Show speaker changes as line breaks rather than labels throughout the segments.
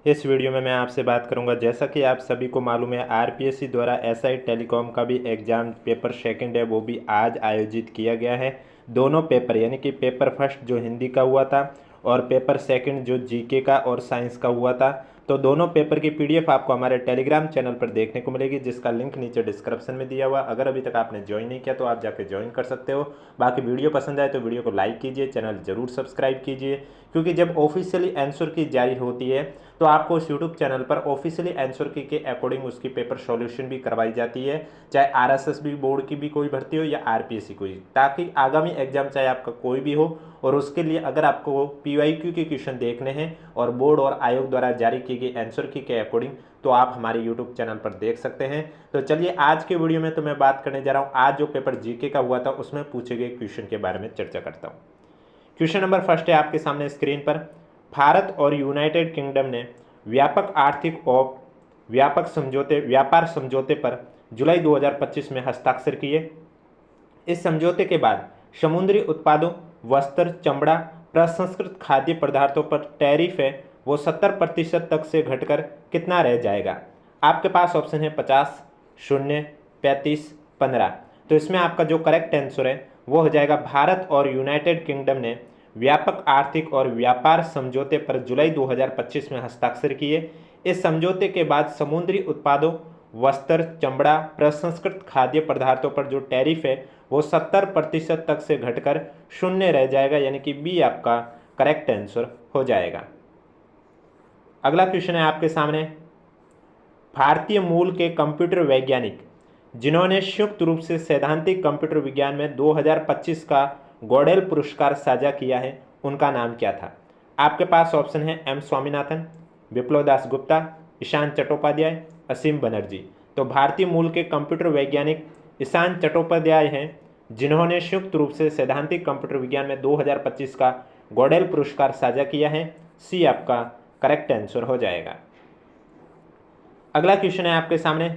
इस वीडियो में मैं आपसे बात करूंगा, जैसा कि आप सभी को मालूम है आरपीएससी द्वारा एसआई टेलीकॉम का भी एग्ज़ाम पेपर सेकंड है वो भी आज आयोजित किया गया है। दोनों पेपर यानी कि पेपर फर्स्ट जो हिंदी का हुआ था और पेपर सेकंड जो जीके का और साइंस का हुआ था, तो दोनों पेपर की पीडीएफ आपको हमारे टेलीग्राम चैनल पर देखने को मिलेगी, जिसका लिंक नीचे डिस्क्रिप्शन में दिया हुआ। अगर अभी तक आपने ज्वाइन नहीं किया तो आप जाके ज्वाइन कर सकते हो। बाकी वीडियो पसंद आए तो वीडियो को लाइक कीजिए, चैनल जरूर सब्सक्राइब कीजिए, क्योंकि जब ऑफिशियली आंसर की जारी होती है तो आपको उस यूट्यूब चैनल पर ऑफिशियली आंसर की के अकॉर्डिंग उसकी पेपर सॉल्यूशन भी करवाई जाती है, चाहे आरएसएस बोर्ड की भी कोई भर्ती हो या आरपीएससी कोई, ताकि आगामी एग्जाम चाहे आपका कोई भी हो और उसके लिए अगर आपको पीवाईक्यू के क्वेश्चन देखने हैं और बोर्ड और आयोग द्वारा जारी की गई आंसर की के अकॉर्डिंग, तो आप हमारे यूट्यूब चैनल पर देख सकते हैं। तो चलिए आज के वीडियो में तो मैं बात करने जा रहा हूँ, आज जो पेपर जीके का हुआ था उसमें पूछे गए क्वेश्चन के बारे में चर्चा करता हूँ। क्वेश्चन नंबर फर्स्ट है आपके सामने स्क्रीन पर। भारत और यूनाइटेड किंगडम ने व्यापक आर्थिक और व्यापार समझौते पर जुलाई 2025 में हस्ताक्षर किए। इस समझौते के बाद समुद्री उत्पादों, वस्त्र, चमड़ा, प्रसंस्कृत खाद्य पदार्थों पर टैरिफ है वो 70% तक से घटकर कितना रह जाएगा। आपके पास ऑप्शन है 50, 0, 35, 15। तो इसमें आपका जो करेक्ट आंसर है वो हो जाएगा भारत और यूनाइटेड किंगडम ने व्यापक आर्थिक और व्यापार समझौते पर जुलाई 2025 में हस्ताक्षर किए। इस समझौते के बाद समुद्री उत्पादों, वस्त्र, चमड़ा, प्रसंस्कृत खाद्य पदार्थों पर जो टैरिफ है वो 70% तक से घटकर 0 रह जाएगा, यानी कि बी आपका करेक्ट आंसर हो जाएगा। अगला क्वेश्चन है आपके सामने। भारतीय मूल के कंप्यूटर वैज्ञानिक जिन्होंने संयुक्त रूप से सैद्धांतिक कंप्यूटर विज्ञान में 2025 का गॉडेल पुरस्कार साझा किया है, उनका नाम क्या था। आपके पास ऑप्शन है एम स्वामीनाथन, विप्लव दास गुप्ता, ईशान चट्टोपाध्याय, असीम बनर्जी। तो भारतीय मूल के कंप्यूटर वैज्ञानिक ईशान चट्टोपाध्याय हैं, जिन्होंने संयुक्त रूप से सैद्धांतिक कंप्यूटर विज्ञान में 2025 का गॉडेल पुरस्कार साझा किया है। सी आपका करेक्ट आंसर हो जाएगा। अगला क्वेश्चन है आपके सामने।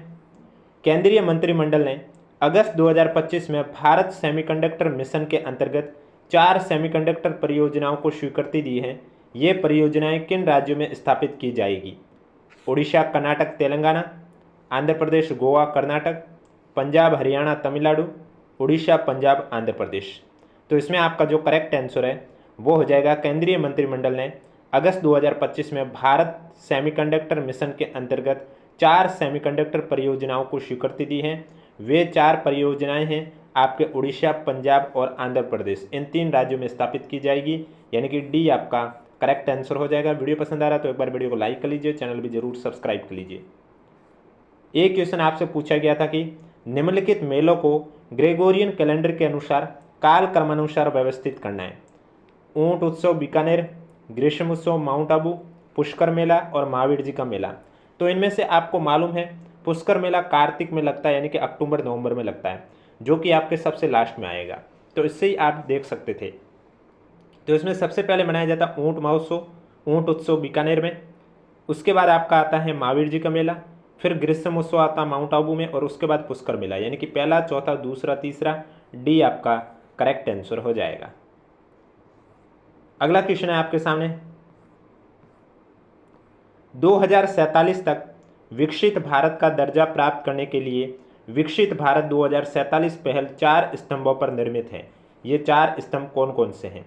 केंद्रीय मंत्रिमंडल ने अगस्त 2025 में भारत सेमीकंडक्टर मिशन के अंतर्गत 4 सेमीकंडक्टर परियोजनाओं को स्वीकृति दी है। ये परियोजनाएं किन राज्यों में स्थापित की जाएगी। उड़ीसा, कर्नाटक, तेलंगाना, आंध्र प्रदेश, गोवा, कर्नाटक, पंजाब, हरियाणा, तमिलनाडु, उड़ीसा, पंजाब, आंध्र प्रदेश। तो इसमें आपका जो करेक्ट आंसर है वो हो जाएगा केंद्रीय मंत्रिमंडल ने अगस्त 2025 में भारत सेमीकंडक्टर मिशन के अंतर्गत 4 सेमीकंडक्टर परियोजनाओं को स्वीकृति दी है। वे 4 परियोजनाएं हैं आपके उड़ीसा, पंजाब और आंध्र प्रदेश, इन 3 राज्यों में स्थापित की जाएगी, यानी कि डी आपका करेक्ट आंसर हो जाएगा। वीडियो पसंद आ रहा है तो एक बार वीडियो को लाइक कर लीजिए, चैनल भी जरूर सब्सक्राइब कर लीजिए। एक क्वेश्चन आपसे पूछा गया था कि निम्नलिखित मेलों को ग्रेगोरियन कैलेंडर के अनुसार काल क्रमानुसार व्यवस्थित करना है। ऊंट उत्सव बीकानेर, ग्रीष्म उत्सव माउंट आबू, पुष्कर मेला और महावीर जी का मेला। तो इनमें से आपको मालूम है पुष्कर मेला कार्तिक में लगता है, यानी कि अक्टूबर नवंबर में लगता है, जो कि आपके सबसे लास्ट में आएगा। तो इससे ही आप देख सकते थे। तो इसमें सबसे पहले मनाया जाता है ऊंट महोत्सव, ऊंट उत्सव बीकानेर में। उसके बाद आपका आता है महावीर जी का मेला, फिर ग्रीष्म उत्सव आता है माउंट आबू में, और उसके बाद पुष्कर मेला, यानी कि पहला, चौथा, दूसरा, तीसरा, डी आपका करेक्ट आंसर हो जाएगा। अगला क्वेश्चन है आपके सामने। 2047 तक विकसित भारत का दर्जा प्राप्त करने के लिए विकसित भारत 2047 पहल 4 स्तंभों पर निर्मित है। ये 4 स्तंभ कौन कौन से हैं।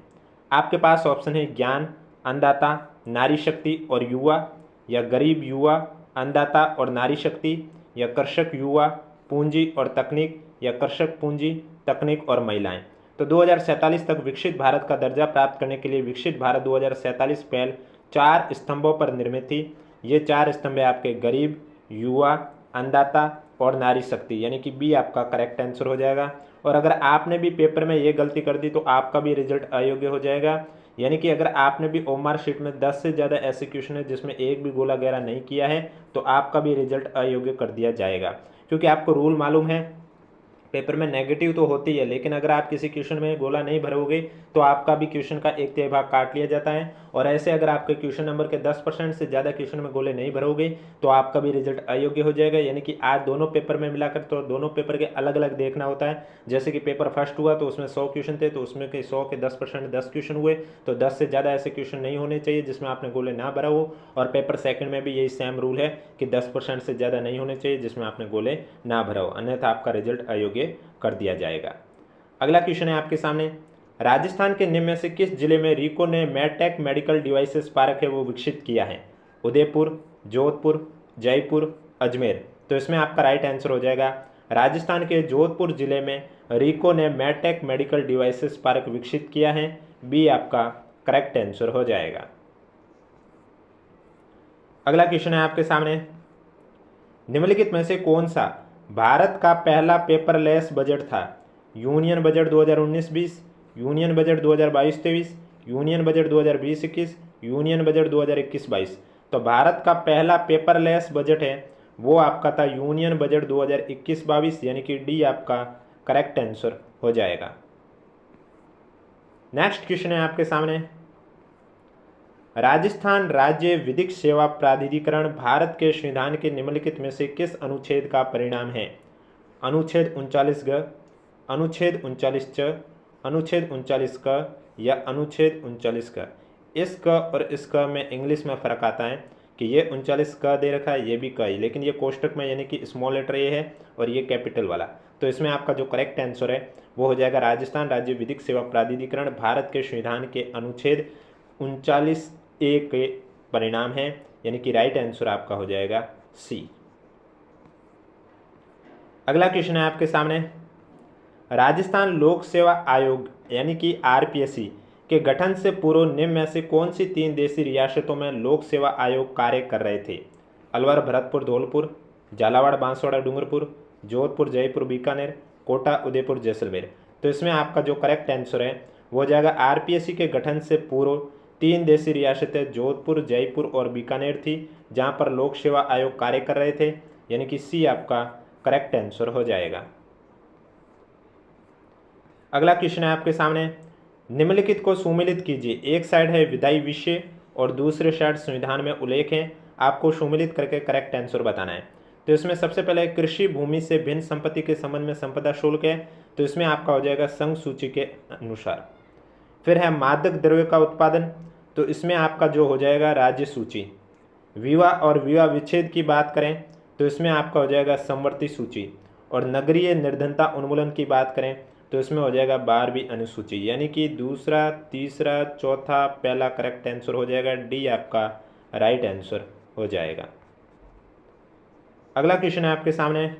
आपके पास ऑप्शन है ज्ञान, अन्नदाता, नारी शक्ति और युवा, या गरीब युवा, अन्नदाता और नारी शक्ति, या कृषक युवा, पूंजी और तकनीक, या कृषक, पूंजी, तकनीक और महिलाएं। तो 2047 तक विकसित भारत का दर्जा प्राप्त करने के लिए विकसित भारत 2047 पहल 4 स्तंभों पर निर्मित थी। ये 4 स्तंभ है आपके गरीब, युवा, अन्नदाता और नारी शक्ति, यानी कि बी आपका करेक्ट आंसर हो जाएगा। और अगर आपने भी पेपर में ये गलती कर दी तो आपका भी रिजल्ट अयोग्य हो जाएगा, यानी कि अगर आपने भी ओमआर शीट में 10 से ज़्यादा ऐसे क्वेश्चन है जिसमें एक भी गोला गहरा नहीं किया है तो आपका भी रिजल्ट अयोग्य कर दिया जाएगा। क्योंकि आपको रूल मालूम है पेपर में नेगेटिव तो होती है, लेकिन अगर आप किसी क्वेश्चन में गोला नहीं भरोगे तो आपका भी क्वेश्चन का एक तिहाई भाग काट लिया जाता है। और ऐसे अगर आपके क्वेश्चन नंबर के 10% से ज़्यादा क्वेश्चन में गोले नहीं भरोगे तो आपका भी रिजल्ट अयोग्य हो जाएगा। यानी कि आज दोनों पेपर में मिलाकर तो दोनों पेपर के अलग अलग देखना होता है। जैसे कि पेपर फर्स्ट हुआ तो उसमें 100 क्वेश्चन थे, तो उसमें के 100 के 10% 10 क्वेश्चन हुए, तो 10 से ज़्यादा ऐसे क्वेश्चन नहीं होने चाहिए जिसमें आपने गोले ना भरा हो। और पेपर सेकंड में भी यही सेम रूल है कि 10% से ज़्यादा नहीं होने चाहिए जिसमें आपने गोले ना भरा हो, अन्यथा आपका रिजल्ट अयोग्य कर दिया जाएगा। अगला क्वेश्चन है आपके सामने, राजस्थान के निम्न में से किस जिले में रीको ने मेडटेक मेडिकल डिवाइसेस पार्क है वो विकसित किया है? उदयपुर, जोधपुर, जयपुर, अजमेर। तो इसमें आपका राइट आंसर हो जाएगा राजस्थान के जोधपुर जिले में रीको ने मेडटेक मेडिकल डिवाइसेस पार्क विकसित किया है। बी आपका करेक्ट आंसर हो जाएगा। अगला क्वेश्चन है आपके सामने, निम्नलिखित में से कौन सा भारत का पहला पेपरलेस बजट था? Union budget 2019-20, union budget 2022-23, union budget 2020-21, union budget 2021-22। तो भारत का पहला पेपरलेस बजट है वो आपका था यूनियन बजट 2021-22, यानी कि डी आपका करेक्ट आंसर हो जाएगा। नेक्स्ट क्वेश्चन है आपके सामने, राजस्थान राज्य विधिक सेवा प्राधिकरण भारत के संविधान के निम्नलिखित में से किस अनुच्छेद का परिणाम है? अनुच्छेद 39 ग, अनुच्छेद 39 च, अनुच्छेद 39 क या अनुच्छेद 39 क। इस क और इस क में इंग्लिश में फ़र्क आता है कि ये 39 क दे रखा है, ये भी क है, लेकिन ये कोष्टक में यानी कि स्मॉल लेटर ये है और ये कैपिटल वाला। तो इसमें आपका जो करेक्ट आंसर है वो हो जाएगा राजस्थान राज्य विधिक सेवा प्राधिकरण भारत के संविधान के अनुच्छेद 39A के परिणाम है, यानी कि राइट आंसर आपका हो जाएगा सी। अगला क्वेश्चन है आपके सामने, राजस्थान लोक सेवा आयोग यानी कि आरपीएससी के गठन से पूर्व निम्न में से कौन सी 3 देशी रियासतों में लोक सेवा आयोग कार्य कर रहे थे? अलवर भरतपुर धौलपुर, झालावाड़ बांसवाड़ा डूंगरपुर, जोधपुर जयपुर बीकानेर, कोटा उदयपुर जैसलमेर। तो इसमें आपका जो करेक्ट आंसर है वो हो जाएगा आरपीएससी के गठन से पूर्व 3 देशी रियासतें जोधपुर, जयपुर और बीकानेर थी जहां पर लोक सेवा आयोग कार्य कर रहे थे, यानी कि सी आपका करेक्ट आंसर हो जाएगा। अगला क्वेश्चन है आपके सामने, निम्नलिखित को सुमेलित कीजिए। एक साइड है विधायी विषय और दूसरे साइड संविधान में उल्लेख है, आपको सुमेलित करके करेक्ट आंसर बताना है। तो इसमें सबसे पहले कृषि भूमि से भिन्न संपत्ति के संबंध में संपदा शुल्क है, तो इसमें आपका हो जाएगा संघ सूची के अनुसार। फिर है मादक द्रव्य का उत्पादन, तो इसमें आपका जो हो जाएगा राज्य सूची। विवाह और विवाह विच्छेद की बात करें तो इसमें आपका हो जाएगा समवर्ती सूची। और नगरीय निर्धनता उन्मूलन की बात करें तो इसमें हो जाएगा 12वीं अनुसूची, यानी कि दूसरा, तीसरा, चौथा, पहला करेक्ट आंसर हो जाएगा, डी आपका राइट आंसर हो जाएगा। अगला क्वेश्चन है आपके सामने,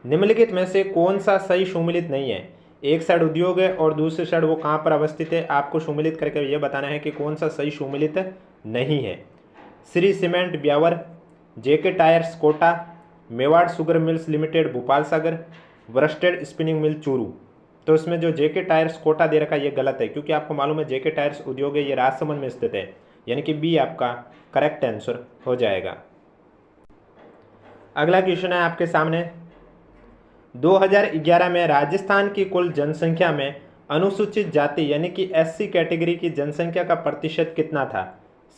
निम्नलिखित में से कौन सा सही सुमेलित नहीं है? एक साइड उद्योग है और दूसरी साइड वो कहाँ पर अवस्थित है, आपको सुमेलित करके ये बताना है कि कौन सा सही सुमेलित नहीं है। Shri cement Beawar, JK tyres Kota, Mewar sugar mills limited Bhopal Sagar, worsted spinning mill Churu. तो इसमें जो जेके टायर्स कोटा दे रखा है ये गलत है, क्योंकि आपको मालूम है जेके टायर्स उद्योग है ये राजसमंद में स्थित है, यानी कि बी आपका करेक्ट आंसर हो जाएगा। अगला क्वेश्चन है आपके सामने, 2011 में राजस्थान की कुल जनसंख्या में अनुसूचित जाति यानी कि एससी कैटेगरी की जनसंख्या का प्रतिशत कितना था?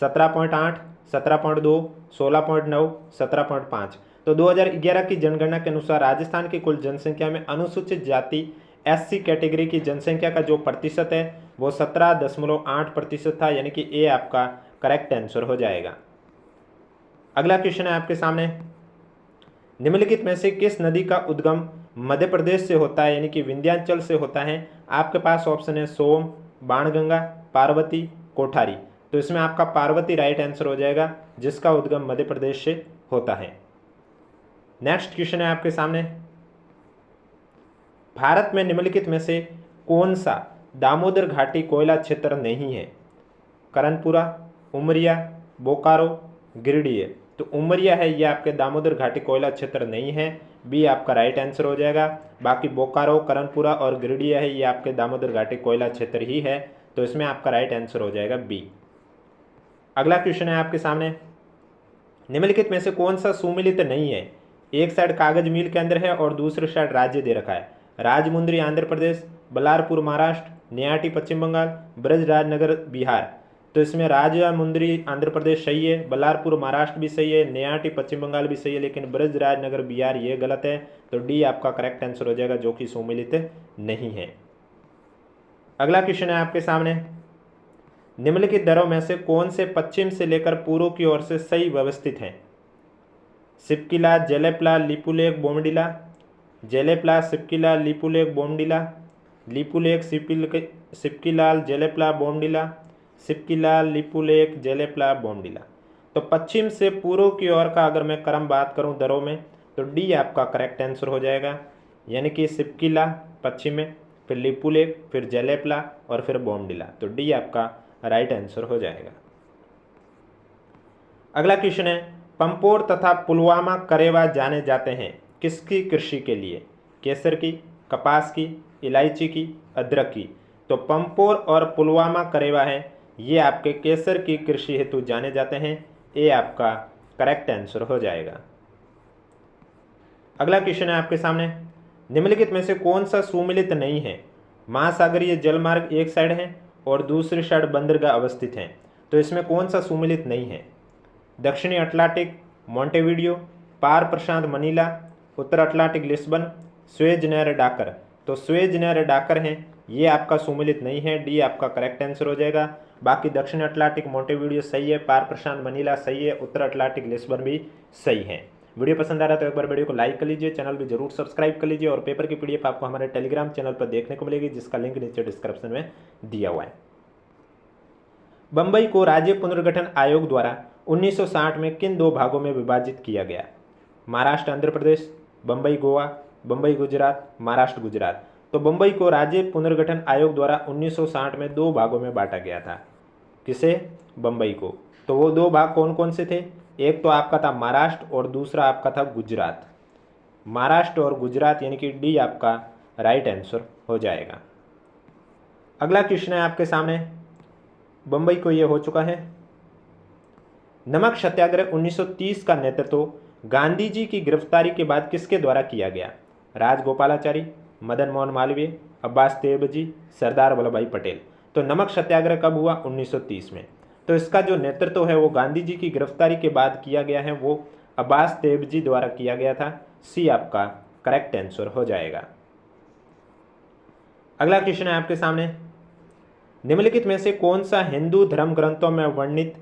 17.8, 17.2, 16.9, 17.5। तो 2011 की जनगणना के अनुसार राजस्थान की कुल जनसंख्या में अनुसूचित जाति एससी कैटेगरी की जनसंख्या का जो प्रतिशत है वो 17.8% था, यानी कि ए आपका करेक्ट आंसर हो जाएगा। अगला क्वेश्चन है आपके सामने, निम्नलिखित में से किस नदी का उद्गम मध्य प्रदेश से होता है, यानी कि विंध्याचल से होता है? आपके पास ऑप्शन है सोम, बाणगंगा, पार्वती, कोठारी। तो इसमें आपका पार्वती राइट आंसर हो जाएगा, जिसका उद्गम मध्य प्रदेश से होता है। नेक्स्ट क्वेश्चन है आपके सामने, भारत में निम्नलिखित में से कौन सा दामोदर घाटी कोयला क्षेत्र नहीं है? करनपुरा, उमरिया, बोकारो, गिरिडीह। तो उमरिया है ये आपके दामोदर घाटी कोयला क्षेत्र नहीं है, बी आपका राइट आंसर हो जाएगा। बाकी बोकारो, करनपुरा और गिरिडीह है ये आपके दामोदर घाटी कोयला क्षेत्र ही है, तो इसमें आपका राइट आंसर हो जाएगा बी। अगला क्वेश्चन है आपके सामने, निम्नलिखित में से कौन सा सुमेलित नहीं है? एक साइड कागज मिल के अंदर है और दूसरे साइड राज्य दे रखा है। राजमुंद्री आंध्र प्रदेश, बल्लारपुर महाराष्ट्र, न्याटी पश्चिम बंगाल, ब्रजराजनगर बिहार। तो इसमें राजमुंद्री आंध्र प्रदेश सही है, बल्लारपुर महाराष्ट्र भी सही है, न्याटी पश्चिम बंगाल भी सही है, लेकिन ब्रजराजनगर बिहार ये गलत है। तो डी आपका करेक्ट आंसर हो जाएगा, जो कि सुमिलित नहीं है। अगला क्वेश्चन है आपके सामने, निम्नलिखित दरों में से कौन से पश्चिम से लेकर पूर्व की ओर से सही व्यवस्थित हैं? सिपकिला, जेलेप्ला, लिपुलेख, बोमडिला, जेलेप्ला, सिपकिला, लिपुलेख, बोमडिला, लिपुलेख, सिपकिलाल, जेलेप्ला, बोमडिला, सिपकिलाल, लिपुलेख, जेलेप्ला, बोमडिला। तो पश्चिम से पूर्व की ओर का अगर मैं क्रम बात करूं दरों में, तो डी आपका करेक्ट आंसर हो जाएगा, यानी कि सिपकिला पश्चिम में, फिर लिपुलेख, फिर जेलेप्ला और फिर बोमडिला। तो डी आपका राइट आंसर हो जाएगा। अगला क्वेश्चन है, पंपोर तथा पुलवामा करेवा जाने जाते हैं किसकी कृषि के लिए? केसर की, कपास की, इलायची की, अदरक की। तो पंपोर और पुलवामा करेवा है ये आपके केसर की कृषि हेतु जाने जाते हैं। ये आपका करेक्ट आंसर हो जाएगा। अगला क्वेश्चन है आपके सामने, निम्नलिखित में से कौन सा सुमिलित नहीं है? महासागरीय जलमार्ग एक साइड है और दूसरी साइड बंदरगाह अवस्थित हैं। तो इसमें कौन सा सुमिलित नहीं है? दक्षिणी अटलांटिक मोंटेविडियो, पार प्रशांत मनीला, उत्तर अटलांटिक लिस्बन, स्वेज नहर डाकर। तो स्वेज नहर डाकर है ये आपका सुमिलित नहीं है, डी आपका करेक्ट आंसर हो जाएगा। बाकी दक्षिण अटलांटिक मोंटेविडियो सही है, पार प्रशांत मनीला सही है, उत्तर अटलांटिक लिस्बन भी सही है। वीडियो पसंद आ रहा है तो एक बार वीडियो को लाइक कर लीजिए, चैनल भी जरूर सब्सक्राइब कर लीजिए और पेपर की पीडीएफ आपको हमारे टेलीग्राम चैनल पर देखने को मिलेगी, जिसका लिंक नीचे डिस्क्रिप्शन में दिया हुआ है। बंबई को राज्य पुनर्गठन आयोग द्वारा 1960 में किन दो भागों में विभाजित किया गया? महाराष्ट्र आंध्र प्रदेश, बंबई गोवा, बंबई गुजरात, महाराष्ट्र गुजरात। तो बंबई को राज्य पुनर्गठन आयोग द्वारा 1960 में दो भागों में बांटा गया था। किसे? बंबई को। तो वो दो भाग कौन कौन से थे? एक तो आपका था महाराष्ट्र और दूसरा आपका था गुजरात। महाराष्ट्र और गुजरात, यानी कि डी आपका राइट आंसर हो जाएगा। अगला क्वेश्चन है आपके सामने, बंबई को ये हो चुका है। नमक सत्याग्रह 1930 का नेतृत्व गांधी जी की गिरफ्तारी के बाद किसके द्वारा किया गया? राजगोपालाचारी, मदन मोहन मालवीय, अब्बास तेबजी, सरदार वल्लभ भाई पटेल। तो नमक सत्याग्रह कब हुआ? 1930 में। तो इसका जो नेतृत्व है वो गांधी जी की गिरफ्तारी के बाद किया गया है, वो अब्बास तेबजी द्वारा किया गया था। सी आपका करेक्ट आंसर हो जाएगा। अगला क्वेश्चन है आपके सामने, निम्नलिखित में से कौन सा हिंदू धर्म ग्रंथों में वर्णित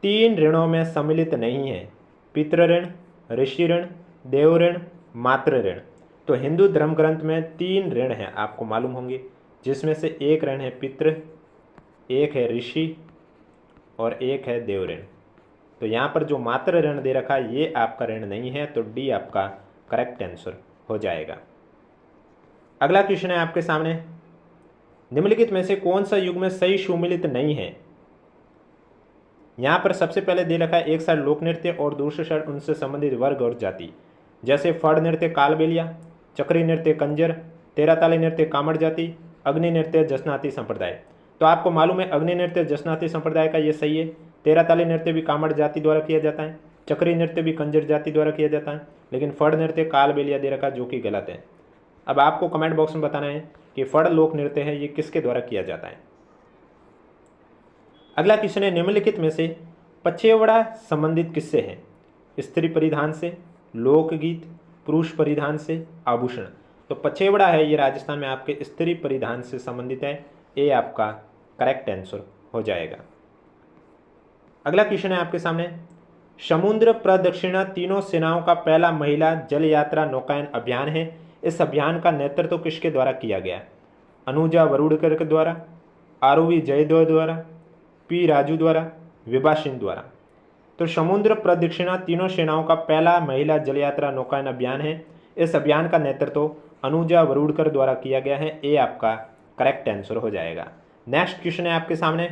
3 ऋणों में सम्मिलित नहीं है? पितृ ऋण, ऋषि ऋण, देव ऋण, मातृ ऋण। तो हिंदू धर्म ग्रंथ में 3 ऋण हैं, आपको मालूम होंगे, जिसमें से एक ऋण है पितृ, एक है ऋषि और एक है देव ऋण। तो यहाँ पर जो मातृ ऋण दे रखा है ये आपका ऋण नहीं है, तो डी आपका करेक्ट आंसर हो जाएगा। अगला क्वेश्चन है आपके सामने, निम्नलिखित में से कौन सा युग में सही सुमिलित नहीं है? यहाँ पर सबसे पहले दे रखा है एक साइड लोक नृत्य और दूसरे साइड उनसे संबंधित वर्ग और जाति, जैसे फड़ नृत्य कालबेलिया, चक्री नृत्य कंजर, तेराताली नृत्य कामड़ जाति, अग्नि नृत्य जसनाती संप्रदाय। तो आपको मालूम है अग्नि नृत्य जसनाती संप्रदाय का ये सही है। तेराताली नृत्य भी कामड़ जाति द्वारा किया जाता है, चक्री नृत्य भी कंजर जाति द्वारा किया जाता है, लेकिन फड़ नृत्य कालबेलिया दे रखा जो कि गलत है। अब आपको कमेंट बॉक्स में बताना है कि फड़ लोक नृत्य है ये किसके द्वारा किया जाता है। अगला क्वेश्चन है, निम्नलिखित में से पछेवड़ा संबंधित किससे है? स्त्री परिधान से, लोकगीत, पुरुष परिधान से, आभूषण। तो पछेवड़ा है ये राजस्थान में आपके स्त्री परिधान से संबंधित है, ये आपका करेक्ट आंसर हो जाएगा। अगला क्वेश्चन है आपके सामने, समुद्र प्रदक्षिणा तीनों सेनाओं का पहला महिला जल यात्रा नौकायन अभियान है। इस अभियान का नेतृत्व किसके द्वारा किया गया? अनुजा वरुड़कर के द्वारा, आरवी जयदेव द्वारा, पी राजू द्वारा, विभा सिंह द्वारा। तो समुद्र प्रदक्षिणा तीनों सेनाओं का पहला महिला जल यात्रा नौकायन अभियान है। इस अभियान का नेतृत्व अनुजा वरुड़कर द्वारा किया गया है, ये आपका करेक्ट आंसर हो जाएगा। नेक्स्ट क्वेश्चन है आपके सामने,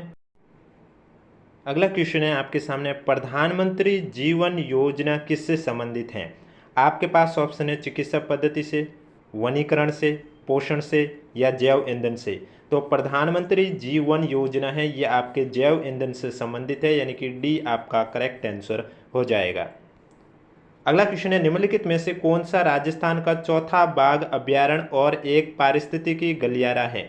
अगला क्वेश्चन है आपके सामने, प्रधानमंत्री जीवन योजना किससे संबंधित है? आपके पास ऑप्शन है चिकित्सा पद्धति से, वनीकरण से, पोषण से या जैव ईंधन से। तो प्रधानमंत्री जीवन योजना है ये आपके जैव ईंधन से संबंधित है, यानी कि डी आपका करेक्ट आंसर हो जाएगा। अगला क्वेश्चन है, निम्नलिखित में से कौन सा राजस्थान का चौथा बाघ अभ्यारण्य और एक पारिस्थितिकी गलियारा है?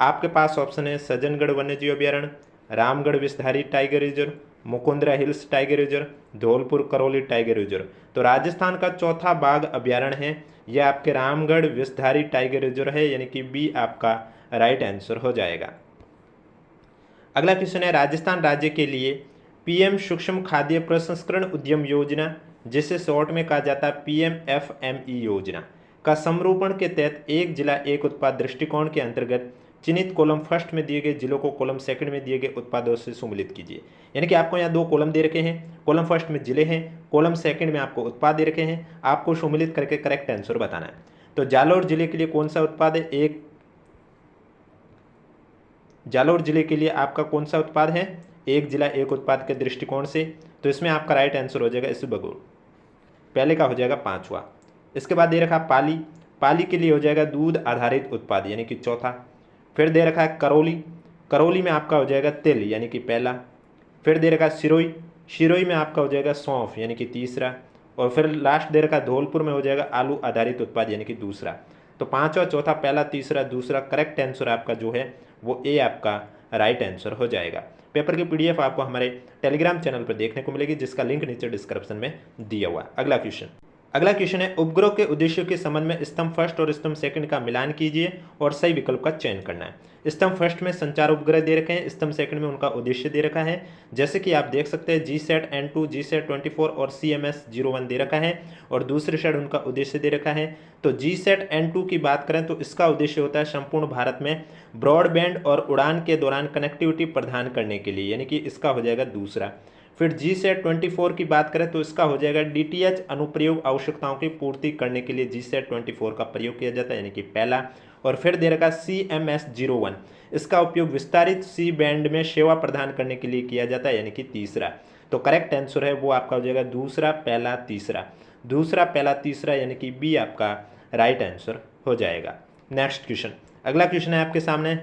आपके पास ऑप्शन है सज्जनगढ़ वन्यजीव अभ्यारण्य, Ramgarh Vishdhari tiger reserve, Mukundra hills tiger reserve, Dholpur Karauli tiger reserve. तो राजस्थान का चौथा बाघ अभ्यारण्य है यह आपके रामगढ़ विषधारी टाइगर रिजर्व है, यानी कि बी आपका राइट आंसर हो जाएगा। अगला क्वेश्चन है, राजस्थान राज्य के लिए पीएम सूक्ष्म खाद्य प्रसंस्करण उद्यम योजना, जिसे शॉर्ट में कहा जाता है पीएमएफएमई योजना, का समरूपण के तहत एक जिला एक उत्पाद दृष्टिकोण के अंतर्गत चिन्हित कॉलम फर्स्ट में दिए गए जिलों को कॉलम सेकंड में दिए गए उत्पादों से सम्मिलित कीजिए। यानी कि आपको यहाँ दो कॉलम दे रखे हैं, कॉलम फर्स्ट में जिले हैं, कॉलम सेकंड में आपको उत्पाद दे रखे हैं, आपको सम्मिलित करके करेक्ट आंसर बताना है। तो जालौर जिले के लिए कौन सा उत्पाद है? एक जालौर जिले के लिए आपका कौन सा उत्पाद है? एक जिला एक उत्पाद के दृष्टिकोण से, तो इसमें आपका राइट आंसर हो जाएगा इसबगोल, पहले का हो जाएगा पांचवा। इसके बाद दे रखा पाली, पाली के लिए हो जाएगा दूध आधारित उत्पाद यानी कि चौथा। फिर दे रखा है करौली, करौली में आपका हो जाएगा तिल यानी कि पहला। फिर दे रखा है सिरोई, सिरोई में आपका हो जाएगा सौंफ यानी कि तीसरा। और फिर लास्ट दे रखा है धौलपुर में हो जाएगा आलू आधारित उत्पाद यानी कि दूसरा। तो पांचवा, चौथा, पहला, तीसरा, दूसरा, करेक्ट आंसर आपका जो है वो ए आपका राइट आंसर हो जाएगा। पेपर की पीडीएफ आपको हमारे टेलीग्राम चैनल पर देखने को मिलेगी, जिसका लिंक नीचे डिस्क्रिप्शन में दिया हुआ है। अगला क्वेश्चन है, उपग्रह के उद्देश्यों के संबंध में स्तंभ फर्स्ट और स्तंभ सेकंड का मिलान कीजिए और सही विकल्प का चयन करना है। स्तंभ फर्स्ट में संचार उपग्रह दे रखे हैं, स्तंभ सेकंड में उनका उद्देश्य दे रखा है। जैसे कि आप देख सकते हैं GSAT N2, GSAT 24 और CMS01 दे रखा है और दूसरे साइड उनका उद्देश्य दे रखा है। तो GSAT N2 की बात करें तो इसका उद्देश्य होता है संपूर्ण भारत में ब्रॉडबैंड और उड़ान के दौरान कनेक्टिविटी प्रदान करने के लिए, यानी कि इसका हो जाएगा दूसरा। फिर GSAT 24 की बात करें तो इसका हो जाएगा DTH अनुप्रयोग आवश्यकताओं की पूर्ति करने के लिए GSAT 24 का प्रयोग किया जाता है यानी कि पहला। और फिर दे रखा CMS01, इसका उपयोग विस्तारित C बैंड में सेवा प्रदान करने के लिए किया जाता है यानी कि तीसरा। तो करेक्ट आंसर है वो आपका हो जाएगा दूसरा, पहला, तीसरा। दूसरा, पहला, तीसरा यानी कि बी आपका राइट आंसर हो जाएगा। नेक्स्ट क्वेश्चन, अगला क्वेश्चन है आपके सामने,